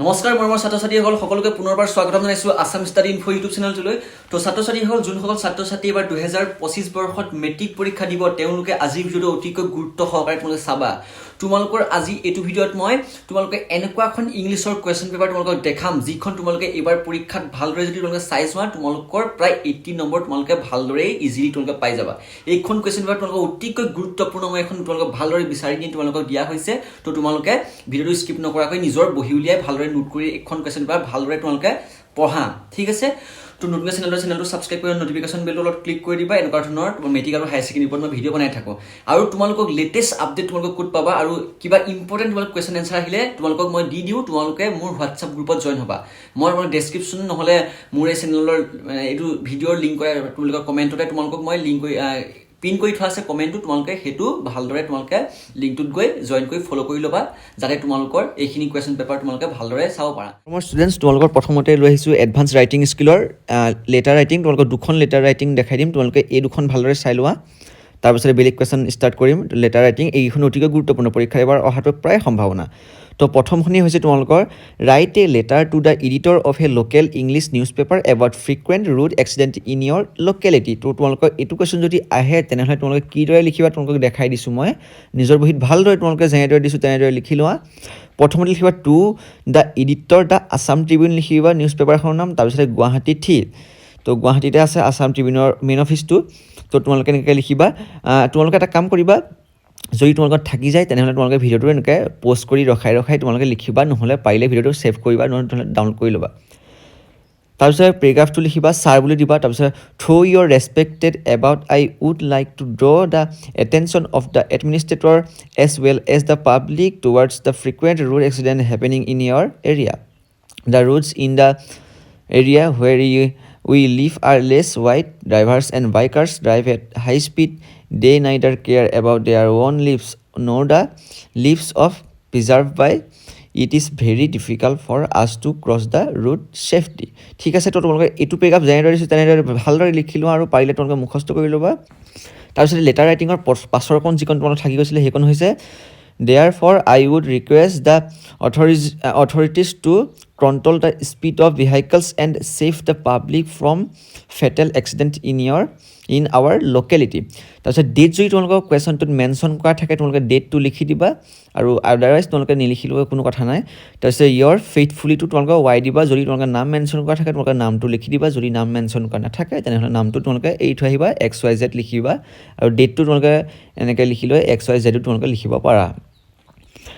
নমস্কাৰ মোৰ ছাত্ৰ-ছাত্ৰীসকল সকলোকে পুনৰবাৰ স্বাগতম জনাইছোঁ আসাম ষ্টাডি ইনফো ইউটিউব চেনেলটোলৈ। তো ছাত্ৰ-ছাত্ৰীসকল যোনসকল ছাত্ৰ-ছাত্ৰী এবাৰ 2025 বৰ্ষত মেট্ৰিক পৰীক্ষা দিব তেওঁলোকে আজি ভিডিঅ'টো অতিকৈ গুৰুত্ব সহকাৰে তোমালোকে চাবা। তোমালোকৰ আজি এইটো ভিডিঅ'ত মই তোমালোকে এনেকুৱা এখন ইংলিছৰ কুৱেশ্যন পেপাৰ তোমালোকক দেখাম যিখন তোমালোকে এবাৰ পৰীক্ষাত ভালদৰে যদি তোমালোকে চাই চোৱা তোমালোকৰ প্ৰায় 80 নম্বৰ তোমালোকে ভালদৰে ইজিলি তোমালোকে পাই যাবা। এইখন কুৱেশ্যন পেপাৰ তোমালোকৰ অতিকৈ গুৰুত্বপূৰ্ণ মই এখন তোমালোকক ভালদৰে বিচাৰি নি তোমালোকক দিয়া হৈছে। তো তোমালোকে ভিডিঅ'টো স্কিপ নকৰাকৈ নিজৰ বহি উলিয়াই ভালদৰে নোট কৰি এখন কুৱেশ্যন পেপাৰ ভালদৰে তোমালোকে পঢ়া, ঠিক আছে। তো নতুন চেনেলটো সাবস্ক্ৰাইব কৰি নটিফিকেশ্যন বেলটো অলপ ক্লিক কৰি দিবা। এনেকুৱা ধৰণৰ তোমাৰ মেট্ৰিক আৰু হায়াৰ ছেকেণ্ডেৰী ওপৰত মই ভিডিঅ' বনাই থাকোঁ আৰু তোমালোকক লেটেষ্ট আপডেট তোমালোকক ক'ত পাবা আৰু কিবা ইম্পৰ্টেণ্ট তোমালোক কুৱেশ্যন এনচাৰ আহিলে তোমালোকক মই দি দিওঁ। তোমালোকে মোৰ হোৱাটছআপ গ্ৰুপত জইন হ'বা। মই তোমালোক ডেছক্ৰিপশ্যন নহ'লে মোৰ এই চেনেলৰ এইটো ভিডিঅ'ৰ লিংক কৰা তোমালোকৰ কমেণ্টতে তোমালোকক মই লিংক কৰি পিন কৰি থোৱা আছে কমেণ্টটো, তোমালোকে সেইটো ভালদৰে তোমালোকে লিংকটোত গৈ জইন কৰি ফ'ল' কৰি ল'বা যাতে তোমালোকৰ এইখিনি কুৱেশ্যন পেপাৰ তোমালোকে ভালদৰে চাব পাৰা। মোৰ ষ্টুডেণ্টছ তোমালোকৰ প্ৰথমতে লৈ আহিছোঁ এডভান্স ৰাইটিং স্কিলৰ লেটাৰ ৰাইটিং। তোমালোকক দুখন লেটাৰ ৰাইটিং দেখাই দিম, তোমালোকে এই দুখন ভালদৰে চাই লোৱা। তাৰপিছতে বেলেগ কুৱেশ্যন ষ্টাৰ্ট কৰিম। লেটাৰ ৰাইটিং এইখন অতিকৈ গুৰুত্বপূৰ্ণ, পৰীক্ষাৰ এবাৰ অহাটো প্ৰায় সম্ভাৱনা। তো প্ৰথমখনি হৈছে তোমালোকৰ write a letter to the editor of a local English news paper about frequent road accident in your locality. তো তোমালোকৰ এইটো কুৱেশ্যন যদি আহে তেনেহ'লে তোমালোকে কিদৰে লিখিবা তোমালোকক দেখাই দিছোঁ মই। নিজৰ বহীত ভালদৰে তোমালোকে যেনেদৰে দিছোঁ তেনেদৰে লিখি লোৱা। প্ৰথমতে লিখিবা to the editor the Assam tribune লিখিবা নিউজ পেপাৰখনৰ নাম, তাৰপিছতে গুৱাহাটী থ্ৰী। তো গুৱাহাটীতে আছে আছাম ট্ৰিবিউনৰ মেইন অফিচটো। তো তোমালোকে এনেকৈ লিখিবা। তোমালোকে এটা কাম কৰিবা, যদি তোমালোকৰ থাকি যায় তেনেহ'লে তোমালোকে ভিডিঅ'টো এনেকৈ প'ষ্ট কৰি ৰখাই তোমালোকে লিখিবা, নহ'লে পাৰিলে ভিডিঅ'টো ছেভ কৰিবা, নহ'লে ডাউনলোড কৰি ল'বা। তাৰপিছত পেৰেগ্ৰাফটো লিখিবা, ছাৰ বুলি দিবা। তাৰপিছত through your respected about I would like to draw the attention of the administrator as well as the public towards the frequent road accident happening in your area. The roads in the area where we live are less wide. Drivers and bikers drive at high speed. They neither care about their own lives nor the lives of preserved by. It is very difficult for us to cross the road safely. ঠিক আছে, তো তোমালোকে এইটো paragraph যেনেদৰে দিছোঁ তেনেদৰে ভালদৰে লিখি লোৱা আৰু পাৰিলে তোমালোকে মুখস্থ কৰি ল'বা। তাৰপিছত লেটাৰ ৰাইটিঙৰ পাছৰকণ যিকণ তোমালোকে থাকি গৈছিলে সেইকণ হৈছে Therefore, I would request the authorities to control the speed of vehicles and save the public from fatal accident in our locality. তাৰপিছত ডেট যদি তোমালোকৰ কুৱেশ্যনটোত মেনশ্যন কৰা থাকে তোমালোকে ডেটটো লিখি দিবা আৰু আদাৰৱাইজ তোমালোকে নিলিখিলেও কোনো কথা নাই। তাৰপিছত ইয়ৰ ফেইথফুলিটো তোমালোকে ৱাই দিবা। যদি তোমালোকে নাম মেনশ্যন কৰা থাকে তোমালোকে নামটো লিখি দিবা, যদি নাম মেনশ্যন কৰা নাথাকে তেনেহ'লে নামটো তোমালোকে এৰি থৈ আহিবা, XYZ লিখিবা আৰু ডেটটো তোমালোকে এনেকৈ লিখি লৈ XYZও তোমালোকে লিখিব পাৰা।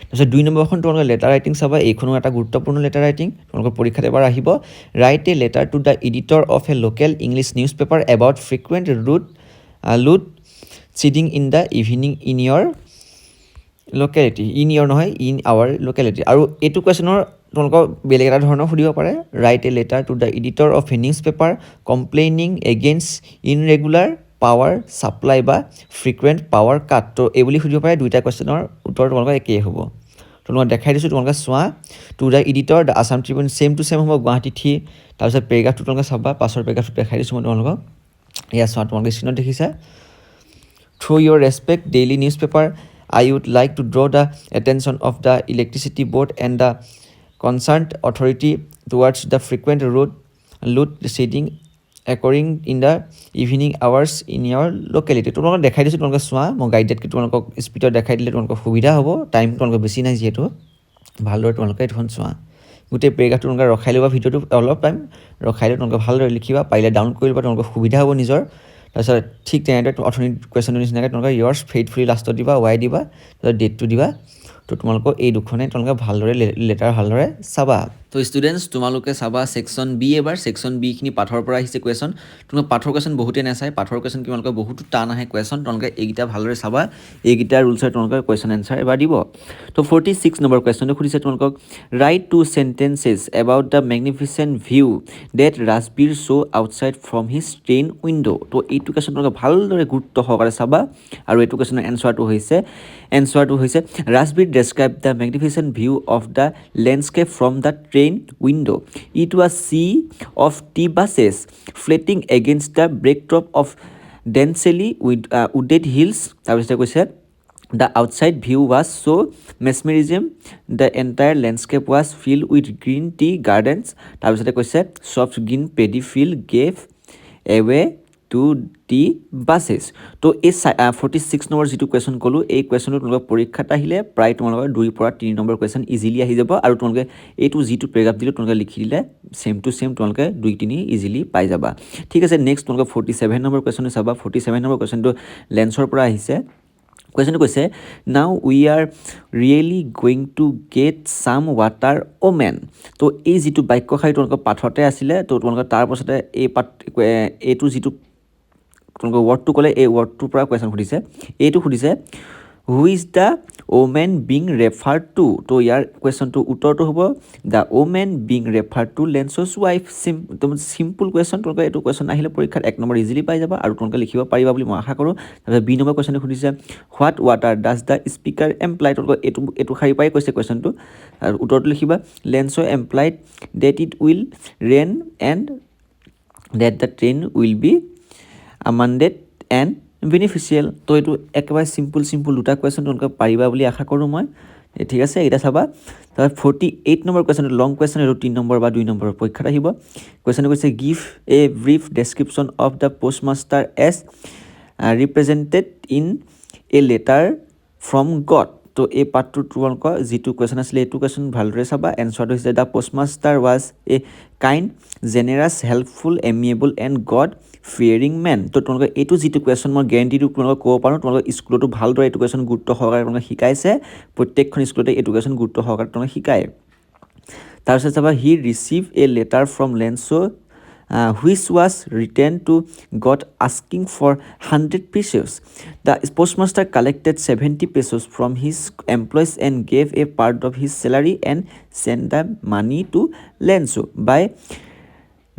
তাৰপিছত 2 নম্বৰখন তোমালোকে লেটাৰ ৰাইটিং চাবা। এইখনো এটা গুৰুত্বপূৰ্ণ লেটাৰ ৰাইটিং, তোমালোকৰ পৰীক্ষাত এবাৰ আহিব। Write a letter to the editor of a local English news paper about frequent road shedding in the evening in your locality. In our locality. আৰু এইটো কুৱেশ্যনৰ তোমালোকক বেলেগ এটা ধৰণৰ সুধিব পাৰে। Write a letter to the editor of a news paper complaining against irregular power supply বা ফ্ৰিকুৱেণ্ট পাৱাৰ কাট। তো এই বুলি সুধিব পাৰে। দুইটা কুৱেশ্যনৰ উত্তৰ তোমালোকৰ একেই হ'ব। তোমালোকে দেখাই দিছোঁ, তোমালোকে চোৱা। To the editor the Assam Tribune same to same হ'ব গুৱাহাটী থ্ৰী। তাৰপিছত পেৰেগ্ৰাফটো তোমালোকে চাবা, পাছৰ পেৰেগ্ৰাফটো দেখাই দিছোঁ মই তোমালোকক। এয়া চোৱা, তোমালোকে স্ক্ৰীণত দেখিছা। Through your respect daily news paper I would like to draw the attention of the electricity board and the concerned authority towards the frequent road shedding occurring in the evening hours in your locality. তোমালোকক দেখাই দিছোঁ, তোমালোকে চোৱা। মই গাইডেডকৈ তোমালোকক স্পীডত দেখাই দিলে তোমালোকৰ সুবিধা হ'ব, টাইম তোমালোকৰ বেছি নাই যিহেতু। ভালদৰে তোমালোকে এইখন চোৱা। গোটেই পেৰেগ্ৰাফটো তোমালোকে ৰখাই ল'বা, ভিডিঅ'টো অলপ টাইম ৰখাই লৈ তোমালোকে ভালদৰে লিখিবা, পাৰিলে ডাউনলোড কৰি ল'বা, তোমালোকৰ সুবিধা হ'ব নিজৰ। তাৰপিছত ঠিক তেনেদৰে অৰ্থনীতি কুৱেশ্যনটোৰ নিচিনাকৈ তোমালোকে ইয়ৰ্ছ ফেইথফুলি লাষ্টত দিবা, ৱাই দিবা, তাৰপিছত ডেটটো দিবা। তো তোমালোকৰ এই দুখনে তোমালোকে ভালদৰে লেটাৰ ভালদৰে চাবা। তো ষ্টুডেণ্টছ তোমালোকে চাবা ছেকশ্যন বি। এবাৰ ছেকশ্যন বিখিনি পাঠৰ পৰা আহিছে কুৱেশ্যন। তোমালোকে পাঠৰ কুৱেশ্যন বহুতেই নাচায়, পাঠৰ কুৱেশ্যন তোমালোকে বহুতো টান আহে কুৱেশ্যন। তোমালোকে এইকেইটা ভালদৰে চাবা, এইকেইটা ৰুলছৰ তোমালোকে কুৱেশ্যন এনচাৰ এবাৰ দিব। তো 46 নম্বৰ কুৱেশ্যনটো সুধিছে তোমালোকক write 2 sentences about the magnificent view that Rajbir saw' outside from his train window'. তো এইটো কুৱেশ্যন তোমালোকে ভালদৰে গুৰুত্ব সহকাৰে চাবা আৰু এইটো কুৱেশ্যনৰ এনচাৰটো হৈছে Rajbir describe the magnificent view of the landscape from the train window. It was a sea of T-buses floating against the backdrop of densely wooded hills. তাৰপিছতে কৈছে The outside view was so mesmerism, the entire landscape was filled with green tea gardens. তাৰপিছতে কৈছে soft green paddy field gave away to the buses. তো এই 46 number যিটো question ক'লোঁ এই কুৱেশ্যনটো তোমালোকৰ পৰীক্ষাত আহিলে প্ৰায় তোমালোকৰ 2 পৰা 3 নম্বৰ কুৱেশ্যন ইজিলি আহি যাব আৰু তোমালোকে এইটো যিটো পেৰাগ্ৰাফ দিলোঁ তোমালোকে লিখি দিলে ছেম টু ছেম তোমালোকে 2-3 ইজিলি পাই যাবা ঠিক আছে নেক্সট তোমালোকে 47 নম্বৰ কুৱেশ্যনটো চাবা 47 নম্বৰ কুৱেশ্যনটো লেন্সৰ পৰা আহিছে কুৱেশ্যনটো কৈছে now we are really going to get some water woman তো এই যিটো বাক্যশাৰী তোমালোকৰ পাঠতে আছিলে তো তোমালোকৰ তাৰপাছতে এইটো যিটো তোমালোকৰ ৱৰ্ডটো ক'লে এই ৱৰ্ডটোৰ পৰা কুৱেশ্যন সুধিছে এইটো সুধিছে who is the women being refer to তো ইয়াৰ কুৱেশ্যনটো উত্তৰটো হ'ব the women being refer to লেন্সছ wife simple question তোমালোকে এইটো কুৱেশ্যন আহিলে পৰীক্ষাত 1 নম্বৰ ইজিলি পাই যাবা আৰু তোমালোকে লিখিব পাৰিবা বুলি মই আশা কৰোঁ তাৰপিছত বি নম্বৰ কুৱেশ্যনটো সুধিছে what weather does the speaker employ তোমালোকে এইটো শাৰী পাই কৈছে কুৱেশ্যনটো আৰু উত্তৰটো লিখিবা Lencho employed that it will rain and that the train will be amended and beneficial তো এইটো একেবাৰে চিম্পুল দুটা কুৱেশ্যন তোমালোকে পাৰিবা বুলি আশা কৰোঁ মই ঠিক আছে এইটা চাবা তাৰপৰা 48 নম্বৰ কুৱেশ্যনটো লং কুৱেশ্যন এইটো 3 নম্বৰ বা 2 নম্বৰৰ পৰীক্ষাত আহিব কুৱেশ্যনটো কৈছে give a brief description of the postmaster as represented in a letter from God তো এই পাৰ্টটো তোমালোকৰ যিটো কুৱেশ্যন আছিলে এইটো কুৱেশ্যন ভালদৰে চাবা এনচাৰটো হৈছে the postmaster was a kind generous helpful amiable and god fearing men তো তোমালোকে এইটো যিটো কুৱেশ্যন মই গেৰেণ্টিটো তোমালোকক ক'ব পাৰোঁ তোমালোকৰ স্কুলতো ভালদৰে এইটো কুৱেশ্যন গুৰুত্ব সহকাৰে তোমালোকে শিকাইছে প্ৰত্যেকখন স্কুলতে এইটো কুৱেশ্যন গুৰুত্ব সহকাৰে তোমালোকে শিকায় তাৰপিছত চাবা he received a letter from Lencho which was written to God asking for 100 pesos. The postmaster collected 70 pesos from his employees and gave a part of his salary and sent the money to Lenso by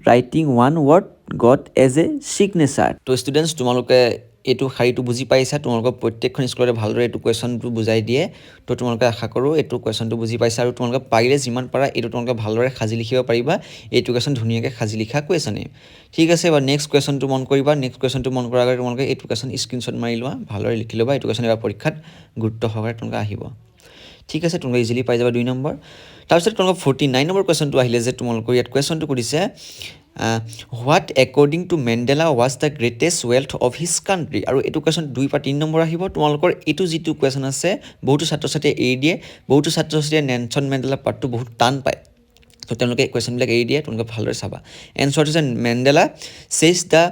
writing one word God as a signature. তো students তোমালোকে এইটো শাৰীটো বুজি পাইছা তোমালোকৰ প্ৰত্যেকখন স্কুলতে ভালদৰে এইটো কুৱেশ্যনটো বুজাই দিয়ে তো তোমালোকে আশা কৰোঁ এইটো কুৱেশ্যনটো বুজি পাইছা আৰু তোমালোকে পাৰিলে যিমান পাৰা এইটো তোমালোকে ভালদৰে সাজি লিখিব পাৰিবা এইটো কুৱেশ্যন ধুনীয়াকৈ সাজি লিখা কুৱেশ্যনেই ঠিক আছে এবাৰ নেক্সট কুৱেশ্যনটো মন কৰিবা নেক্সট কুৱেশ্যনটো মন কৰাৰ আগতে তোমালোকে এইটো কুৱেশ্যন স্ক্ৰীনশ্বট মাৰি লোৱা ভালদৰে লিখি ল'বা এইটো কুৱেশ্যন এবাৰ পৰীক্ষাত গুৰুত্ব সহকাৰে তোমালোকে আহিব ঠিক আছে তোমালোকে ইজিলি পাই যাবা 2 নম্বৰ তাৰপিছত তোমালোকৰ 49 নম্বৰ কুৱেশ্যনটো আহিলে যে তোমালোকৰ ইয়াত কুৱেশ্যনটো কৰিছে what according to Mandela was the greatest wealth of his country আৰু এইটো কুৱেশ্যন 2 পৰা 3 নম্বৰ আহিব তোমালোকৰ এইটো যিটো কুৱেশ্যন আছে বহুতো ছাত্ৰ ছাত্ৰীয়ে এৰি দিয়ে বহুতো ছাত্ৰ ছাত্ৰীয়ে নেলছন মেণ্ডেলা পাৰ্টটো বহুত টান পায় তো তেওঁলোকে কুৱেশ্যনবিলাক এৰি দিয়ে তোমালোকে ভালদৰে চাবা এনচাৰটো হৈছে Mandela says the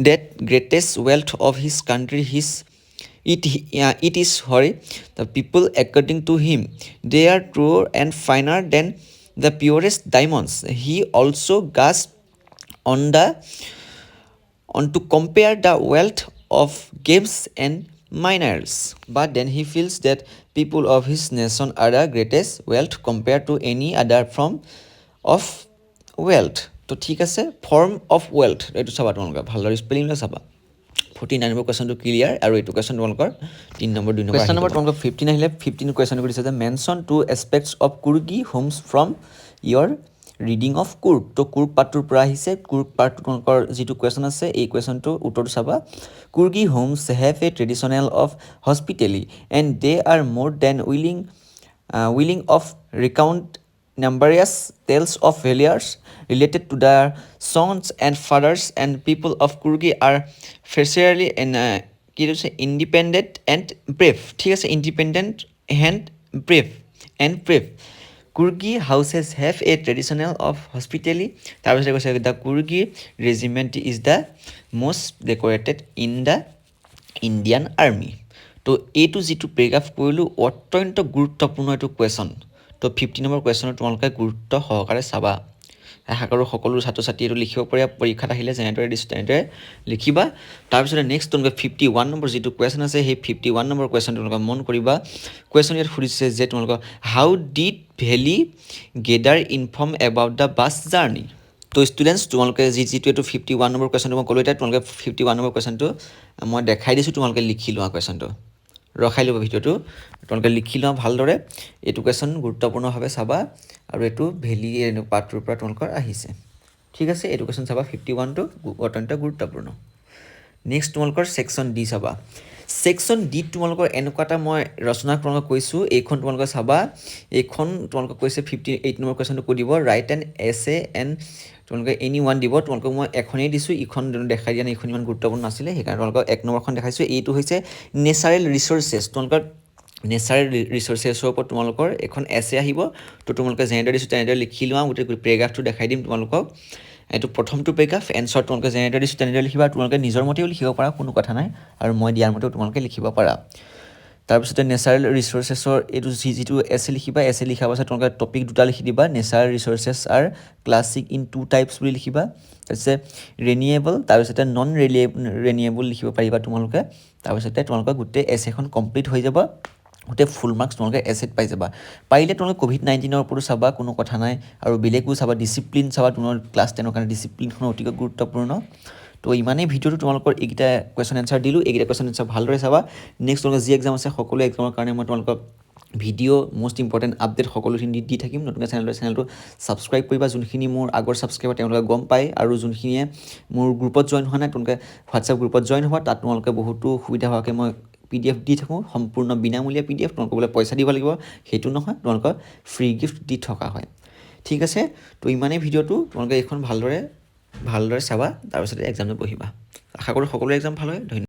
that greatest wealth of his country his it is the people according to him they are truer and finer than the purest diamonds he also gasped on to compare the wealth of games and minerals but then he feels that people of his nation are the greatest wealth compared to any other form of wealth তো ঠিক আছে form of wealth এইটো চাবা তোমালোকে ভালদৰে স্পেলিংবিলাক চাবা 49 number কুৱেশ্যনটো clear আৰু এইটো কুৱেশ্যন তোমালোকৰ 3 নম্বৰ 2 নম্বৰ কুৱেশ্যন নম্বৰ তোমালোকৰ 15 আহিলে 15 কুৱেশ্যন কৰিছে যে mention two aspects of Coorgi homes from your reading of Coorg তো কুৰ্গ পাৰ্টটোৰ পৰা আহিছে কুৰ্গ পাৰ্টটো তোমালোকৰ যিটো কুৱেশ্যন আছে এই কুৱেশ্যনটো উত্তৰটো চাবা Coorgi homes have a traditional of hospitality and they are more than willing of recount numberless tales of failures related to their sons and fathers and people of Kurgi are fiercely independent and brave. ঠিক আছে independent and brave. Kurgi houses have a traditional of hospitality. তাৰপিছত কৈছে the Kurgi regiment is the most decorated in the Indian army. তো এইটো যিটো paragraph কৰিলোঁ অত্যন্ত গুৰুত্বপূৰ্ণ এইটো কুৱেশ্যন তো 50 নম্বৰ কুৱেশ্যনত তোমালোকে গুৰুত্ব সহকাৰে চাবা আশা কৰোঁ সকলো ছাত্ৰ ছাত্ৰী এইটো লিখিব পাৰিবা পৰীক্ষাত আহিলে যেনেদৰে দিছোঁ তেনেদৰে লিখিবা তাৰপিছতে নেক্সট তোমালোকে 51 নম্বৰ যিটো কুৱেশ্যন আছে সেই 51 নম্বৰ কুৱেশ্যনটো তোমালোকে মন কৰিবা কুৱেশ্যন ইয়াত সুধিছে যে তোমালোকৰ how did Valli gather inform about the bus journey তো ষ্টুডেণ্টছ তোমালোকে যিটো এইটো 51 নম্বৰ কুৱেশ্যনটো মই ক'লোঁ এতিয়া তোমালোকে 51 নম্বৰ কুৱেশ্যনটো মই দেখাই দিছোঁ তোমালোকে লিখি লোৱা কুৱেশ্যনটো ৰখাই ল'ব ভিডিঅ'টো তোমালোকে লিখি লোৱা ভালদৰে এইটো কুৱেশ্যন গুৰুত্বপূৰ্ণভাৱে চাবা আৰু এইটো ভেলি পাৰ্টটোৰ পৰা তোমালোকৰ আহিছে ঠিক আছে এইটো কুৱেশ্যন চাবা 51টো অত্যন্ত গুৰুত্বপূৰ্ণ নেক্সট তোমালোকৰ ছেকশ্যন ডি চাবা ছেকশ্যন ডিত তোমালোকৰ এনেকুৱা এটা মই ৰচনা তোমালোকক কৈছোঁ এইখন তোমালোকে চাবা এইখন তোমালোকক কৈছে 58 নম্বৰ কুৱেশ্যনটো কৈ দিব ৰাইট এন এছে এণ্ড তোমালোকে এনি ওৱান দিব তোমালোকক মই এখনেই দিছোঁ ইখন দেখাই দিয়া নাই এইখন ইমান গুৰুত্বপূৰ্ণ নাছিলে সেইকাৰণে তোমালোকক 1 নম্বৰখন দেখাইছোঁ এইটো হৈছে নেচাৰেল ৰিচ'ৰ্চেছ তোমালোকৰ নেচাৰেল ৰিচ'ৰ্চেছৰ ওপৰত তোমালোকৰ এখন এছে আহিব তো তোমালোকে যেনেদৰে দিছোঁ তেনেদৰে লিখি লোৱা গোটেই পেৰেগ্ৰাফটো দেখাই দিম তোমালোকক এইটো প্ৰথমটো পেৰেগ্ৰাফ এনচাৰ তোমালোকে যেনেদৰে দিছোঁ তেনেদৰে লিখিবা তোমালোকে নিজৰ মতেও লিখিব পাৰা কোনো কথা নাই আৰু মই দিয়াৰ মতেও তোমালোকে লিখিব পাৰা তাৰপিছতে নেচাৰেল ৰিচ'ৰ্চেছৰ এইটো যিটো এছে লিখিবা এছে লিখাৰ পাছত তোমালোকে টপিক দুটা লিখি দিবা natural resources are classic in 2 types বুলি লিখিবা তাৰপিছতে ৰেনিয়েবল তাৰপিছতে নন ৰেনিয়েবল লিখিব পাৰিবা তোমালোকে তাৰপিছতে তোমালোকৰ গোটেই এছেখন কমপ্লিট হৈ যাব গোটেই ফুল মাৰ্কছ তোমালোকে এছেট পাই যাবা পাৰিলে তোমালোকে COVID-19ৰ ওপৰতো চাবা কোনো কথা নাই আৰু বেলেগো চাবা ডিচিপ্লিন চাবা তোমালোকৰ ক্লাছ 10ৰ কাৰণে ডিচিপ্লিনখন অতিকৈ গুৰুত্বপূৰ্ণ তো ইমানেই ভিডিঅ'টো তোমালোকৰ এইকেইটা কুৱেশ্যন এনচাৰ দিলোঁ এইকেইটা কুৱেশ্যন এনচাৰ ভালদৰে চাবা নেক্সট তোমালোকৰ যি এক্সাম আছে সকলো এক্সামৰ কাৰণে মই তোমালোকক ভিডিঅ' মষ্ট ইম্পৰ্টেণ্ট আপডেট সকলোখিনি দি থাকিম নতুনকৈ চেনেলটো ছাবস্ক্ৰাইব কৰিবা যোনখিনি মোৰ আগৰ ছাবস্ক্ৰাইবাৰ তেওঁলোকে গম পায় আৰু যোনখিনিয়ে মোৰ গ্ৰুপত জইন হোৱা নাই তেওঁলোকে হোৱাটছআপ গ্ৰুপত জইন হ'ব তাত তোমালোকে বহুতো সুবিধা হোৱাকৈ মই PDF দি থাকোঁ সম্পূৰ্ণ বিনামূলীয়া PDF তোমালোকে বোলে পইচা দিব লাগিব সেইটো নহয় তোমালোকৰ ফ্ৰী গিফ্ট দি থকা হয় ঠিক আছে তো ইমানেই ভিডিঅ'টো তোমালোকে এইখন ভালদৰে চাবা তাৰপিছতে এক্সামটো বহিবা আশা কৰোঁ সকলো এক্সাম ভাল হয় ধন্যবাদ